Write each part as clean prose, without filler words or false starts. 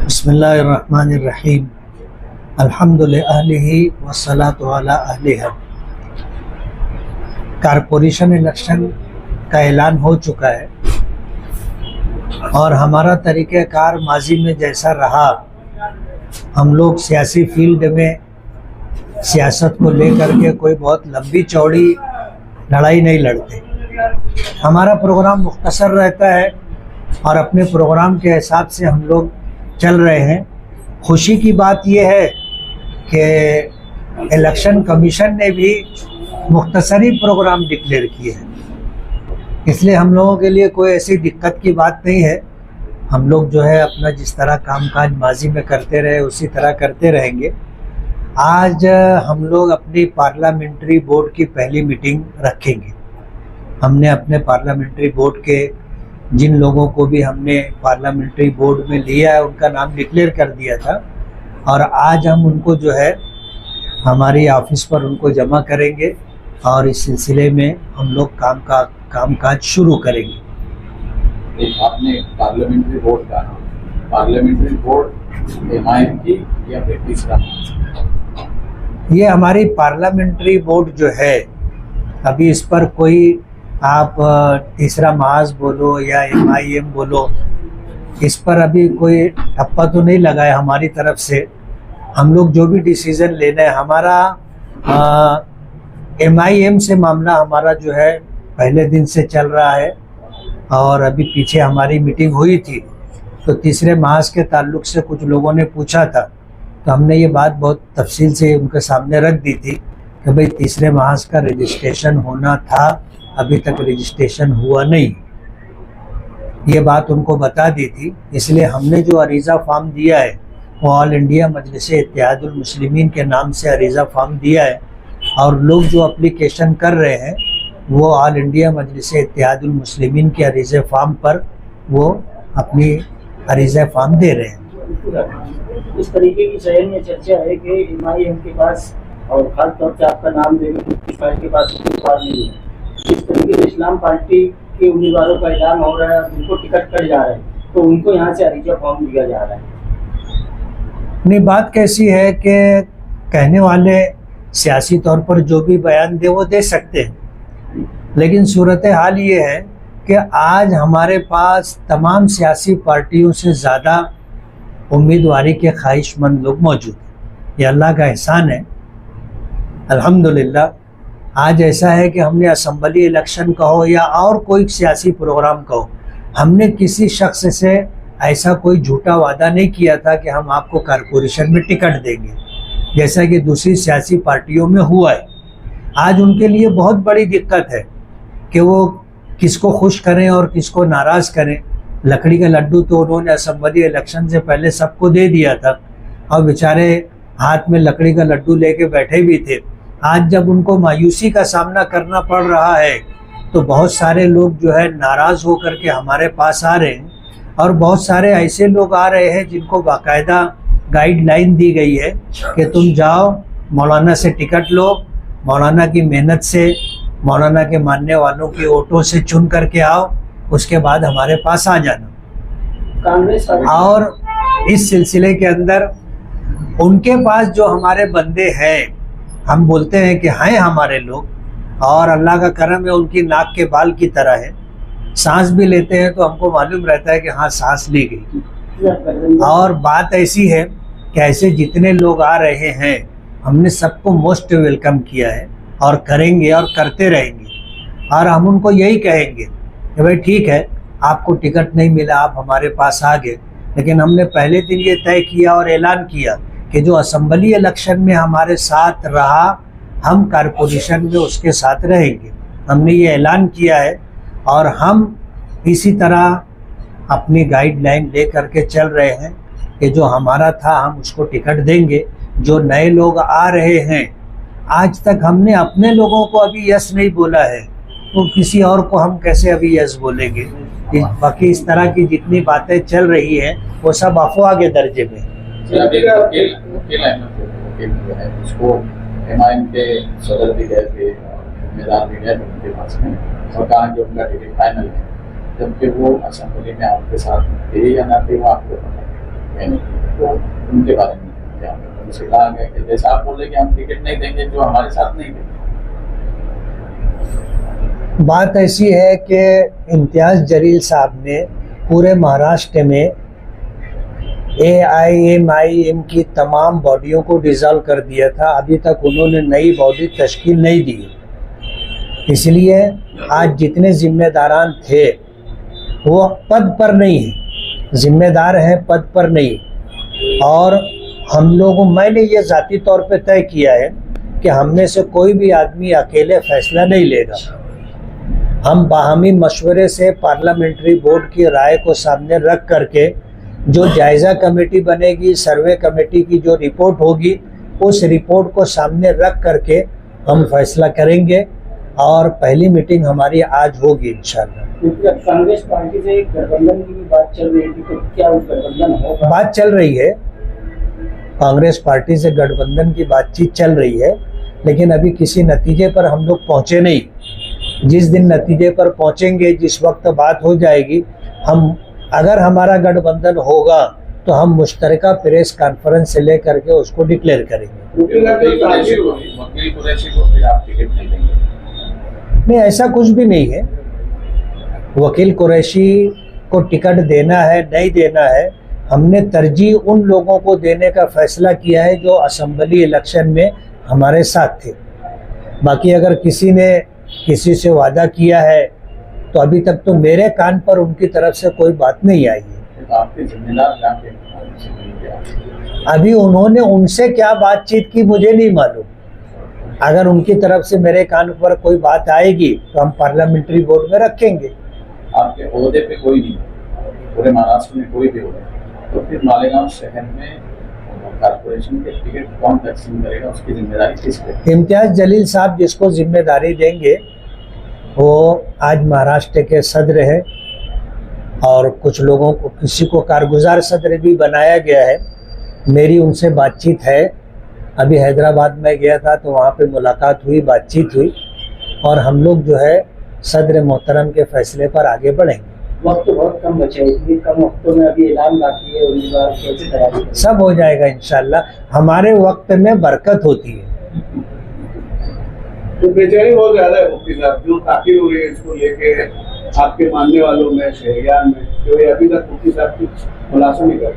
बिस्मिल्लाहिर्रहमानिर्रहीम अल्हम्दुलिल्लाहि वस्सलातु अला अहलिहा। Corporation election का ऐलान हो चुका है और हमारा तरीक़ेकार माजी में जैसा रहा, हम लोग सियासी फील्ड में सियासत को लेकर के कोई बहुत लंबी चौड़ी लड़ाई नहीं लड़ते। हमारा प्रोग्राम मुख्तसर रहता है और अपने प्रोग्राम के हिसाब से हम लोग चल रहे हैं। खुशी की बात यह है कि इलेक्शन कमीशन ने भी मुख्तसरी प्रोग्राम डिक्लेयर किए हैं, इसलिए हम लोगों के लिए कोई ऐसी दिक्कत की बात नहीं है। हम लोग जो है अपना जिस तरह कामकाज माजी में करते रहे उसी तरह करते रहेंगे। आज हम लोग अपनी पार्लियामेंट्री बोर्ड की पहली मीटिंग रखेंगे। हमने अपने पार्लियामेंट्री बोर्ड के जिन लोगों को भी हमने पार्लियामेंट्री बोर्ड में लिया है उनका नाम डिक्लेयर कर दिया था और आज हम उनको जो है हमारी ऑफिस पर उनको जमा करेंगे और इस सिलसिले में हम लोग कामकाज शुरू करेंगे। आपने पार्लियामेंट्री बोर्ड MIM की या फिर तीसरा? ये हमारी पार्लियामेंट्री बोर्ड जो है, अभी इस पर कोई आप तीसरा महाज बोलो या MIM बोलो, इस पर अभी कोई ठप्पा तो नहीं लगा है हमारी तरफ से। हम लोग जो भी डिसीज़न लेना है, हमारा MIM से मामला हमारा जो है पहले दिन से चल रहा है और अभी पीछे हमारी मीटिंग हुई थी तो तीसरे महाज के ताल्लुक से कुछ लोगों ने पूछा था, तो हमने ये बात बहुत तफसील से उनके सामने रख दी थी कि भाई तीसरे महाज का रजिस्ट्रेशन होना था, अभी तक रजिस्ट्रेशन हुआ नहीं, ये बात उनको बता दी थी। इसलिए हमने जो अरीज़ा फॉर्म दिया है वो ऑल इंडिया मजलिस इत्तेहादुल मुस्लिमीन के नाम से अरीज़ा फॉर्म दिया है और लोग जो एप्लीकेशन कर रहे हैं वो ऑल इंडिया मजलिस इत्तेहादुल मुस्लिमीन के अरीज़ा फॉर्म पर वो अपनी अरीज़ा फॉर्म दे रहे हैं। इस तरीके की शहर में चर्चा है कि MIM के पास और खास तौर से आपका नाम देने के पास उम्मीदवार नहीं है। इस तरीके से इस्लाम पार्टी के उम्मीदवारों का ऐलान हो रहा है, जिनको टिकट कट जा रहा है, तो उनको यहाँ से अरीज़ा फॉर्म दिया जा रहा है। नहीं, बात कैसी है कि कहने वाले सियासी तौर पर जो भी बयान दे वो दे सकते हैं, लेकिन सूरत हाल ये है कि आज हमारे पास तमाम सियासी पार्टियों से ज़्यादा उम्मीदवारी के ख्वाहिशमंद लोग मौजूद हैं। ये अल्लाह का एहसान है, अल्हम्दुलिल्लाह। आज ऐसा है कि हमने असम्बली इलेक्शन कहो या और कोई सियासी प्रोग्राम कहो, हमने किसी शख्स से ऐसा कोई झूठा वादा नहीं किया था कि हम आपको कारपोरेशन में टिकट देंगे, जैसा कि दूसरी सियासी पार्टियों में हुआ है। आज उनके लिए बहुत बड़ी दिक्कत है कि वो किसको खुश करें और किसको नाराज़ करें। लकड़ी का लड्डू तो उन्होंने असम्बली इलेक्शन से पहले सबको दे दिया था और बेचारे हाथ में लकड़ी का लड्डू लेके बैठे भी थे। आज जब उनको मायूसी का सामना करना पड़ रहा है तो बहुत सारे लोग जो है नाराज़ होकर के हमारे पास आ रहे हैं और बहुत सारे ऐसे लोग आ रहे हैं जिनको बाकायदा गाइडलाइन दी गई है कि तुम जाओ मौलाना से टिकट लो, मौलाना की मेहनत से, मौलाना के मानने वालों की वोटों से चुन करके आओ, उसके बाद हमारे पास आ जाना। कांग्रेस और इस सिलसिले के अंदर उनके पास जो हमारे बंदे हैं, हम बोलते हैं कि हैं हमारे लोग और अल्लाह का करम है, उनकी नाक के बाल की तरह है। सांस भी लेते हैं तो हमको मालूम रहता है कि हाँ सांस ली गई। और बात ऐसी है कि ऐसे जितने लोग आ रहे हैं हमने सबको मोस्ट वेलकम किया है और करेंगे और करते रहेंगे। और हम उनको यही कहेंगे कि भाई ठीक है, आपको टिकट नहीं मिला, आप हमारे पास आ गए, लेकिन हमने पहले दिन ये तय किया और ऐलान किया कि जो असम्बली इलेक्शन में हमारे साथ रहा हम कारपोरेशन में उसके साथ रहेंगे। हमने ये ऐलान किया है और हम इसी तरह अपनी गाइडलाइन ले करके चल रहे हैं कि जो हमारा था हम उसको टिकट देंगे। जो नए लोग आ रहे हैं, आज तक हमने अपने लोगों को अभी यस नहीं बोला है, तो किसी और को हम कैसे अभी यस बोलेंगे। बाकी इस तरह की जितनी बातें चल रही हैं वो सब अफवाह के दर्जे में। MIM के सदर भी गए थे, उम्मीदवार भी गए थे उनके पास में और कहा कि उनका टिकट फाइनल है। जबकि वो असेंबली में आपके साथ थे या ना थे वो आपको पता नहीं, तो उनके बारे में क्या उनसे कहा गया कि जैसा आप बोले कि हम टिकट नहीं देंगे जो हमारे साथ नहीं देंगे। बात ऐसी है कि इम्तियाज़ जलील साहब ने पूरे महाराष्ट्र में AIMIM की तमाम बॉडियों को डिसॉल्व कर दिया था। अभी तक उन्होंने नई बॉडी तश्कील नहीं दी, इसलिए आज जितने जिम्मेदारान थे वो पद पर नहीं है, जिम्मेदार हैं पद पर नहीं। और हम लोगों, मैंने ये ज़ाती तौर पे तय किया है कि हम में से कोई भी आदमी अकेले फैसला नहीं लेगा। हम बाहमी मशवरे से पार्लियामेंट्री बोर्ड की राय को सामने रख करके जो जायज़ा कमेटी बनेगी, सर्वे कमेटी की जो रिपोर्ट होगी, उस रिपोर्ट को सामने रख करके हम फैसला करेंगे और पहली मीटिंग हमारी आज होगी इंशाल्लाह। कांग्रेस पार्टी से गठबंधन की भी बात चल रही थी, तो क्या उस गठबंधन होगा? बात चल रही है, कांग्रेस पार्टी से गठबंधन की बातचीत चल रही है, लेकिन अभी किसी नतीजे पर हम लोग पहुँचे नहीं। जिस दिन नतीजे पर पहुँचेंगे, जिस वक्त बात हो जाएगी, हम अगर हमारा गठबंधन होगा तो हम मुश्तरका प्रेस कॉन्फ्रेंस से लेकर के उसको डिक्लेयर करेंगे। वकील कुरैशी को फिर आप टिकट नहीं देंगे? नहीं, ऐसा कुछ भी नहीं है। वकील कुरैशी को टिकट देना है नहीं देना है, हमने तरजीह उन लोगों को देने का फैसला किया है जो असेंबली इलेक्शन में हमारे साथ थे। बाकी अगर किसी ने किसी से वादा किया है तो अभी तक तो मेरे कान पर उनकी तरफ से कोई बात नहीं आई है। तो आपके जिम्मेदार अभी उन्होंने उनसे क्या बातचीत की मुझे नहीं मालूम। अगर उनकी तरफ से मेरे कान पर कोई बात आएगी तो हम पार्लियामेंट्री बोर्ड में रखेंगे। आपके ओहदे पे कोई नहीं, पूरे महाराष्ट्र में कोई भी ओहदा, तो फिर मालेगांव शहर में कारपोरेशन के टिकट कौन तकसीम करेगा, उसकी जिम्मेदारी किस पे? इम्तियाज़ जलील साहब जिसको जिम्मेदारी देंगे वो आज महाराष्ट्र के सदर है और कुछ लोगों को, किसी को कारगुजार सदर भी बनाया गया है। मेरी उनसे बातचीत है, अभी हैदराबाद में गया था तो वहाँ पे मुलाकात हुई, बातचीत हुई और हम लोग जो है सदर मोहतरम के फैसले पर आगे बढ़ेंगे। वक्त बहुत कम बचे, इतनी कम वक्तों में अभी ऐलान बाकी है, उम्मीदवार कैसे तैयारी? सब हो जाएगा इंशाल्लाह। हमारे वक्त में बरकत होती है। तो बेचैनी बहुत ज्यादा है मुफ्ती साहब, जो ताकीद हो रही है इसको लेके आपके मानने वालों में, शहरियान में, जो ये अभी तक मुफ्ती साहब कुछ खुलासा नहीं कर।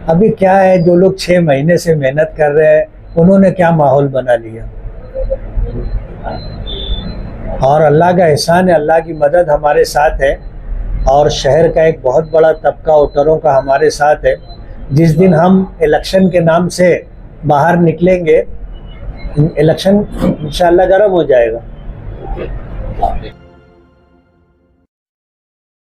अभी क्या है, जो लोग 6 महीने से मेहनत कर रहे हैं उन्होंने क्या माहौल बना लिया। और अल्लाह का एहसान है, अल्लाह की मदद हमारे साथ है और शहर का एक बहुत बड़ा तबका वोटरों का हमारे साथ है। जिस दिन हम इलेक्शन के नाम से बाहर निकलेंगे, इलेक्शन इंशाल्लाह गर्म हो जाएगा।